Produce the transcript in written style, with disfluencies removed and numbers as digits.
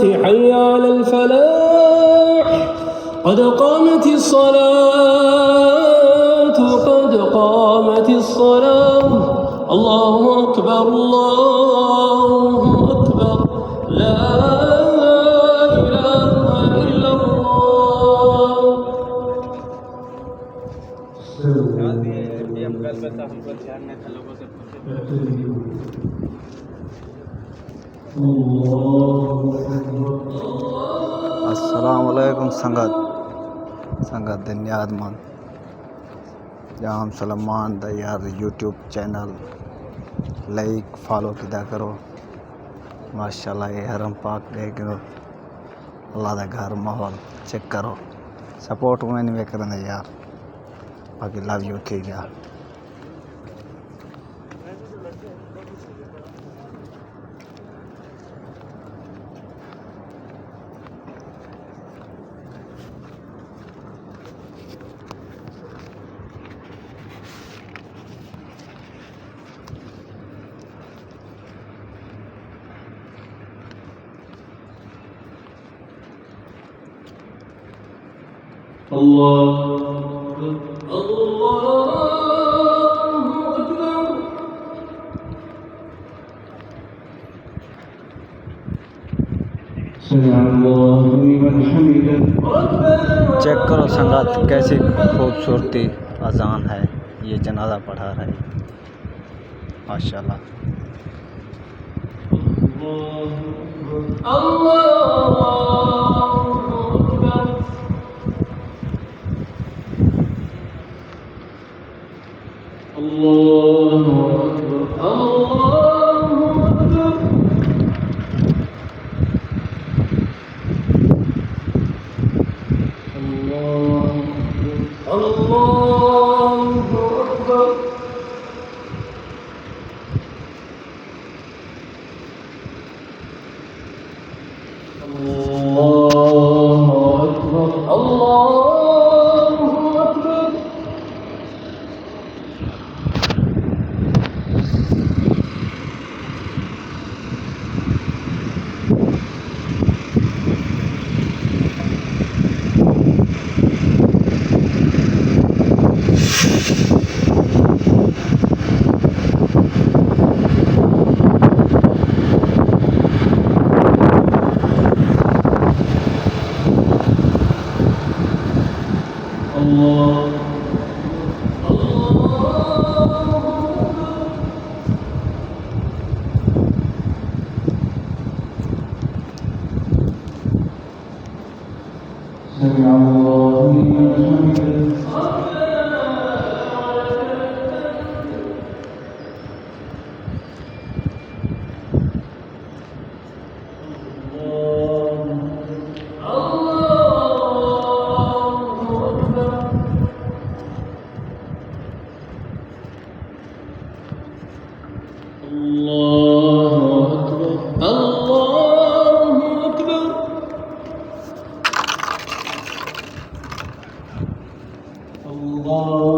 حي على الفلاح قد قامت الصلاة قد قامت الصلاة الله أكبر الله أكبر لا إله إلا الله. अस्सलामुअलैकुम संगत धन्यवाद जाम सलमान दा यार यूट्यूब चैनल लाइक फॉलो किया करो माशाल्लाह ये हरम पाक देख अल्लाह दा घर माहौल चेक करो सपोर्ट में नहीं करना यार बाकी लव यू ठीक है। الله أكبر. سمع الله لمن حمده चेक करो संगत कैसी खूबसूरती अजान है ये जनाजा पढ़ा रहा है माशाल्लाह। الله أكبر الله أكبر. سمع الله لمن حمده. الله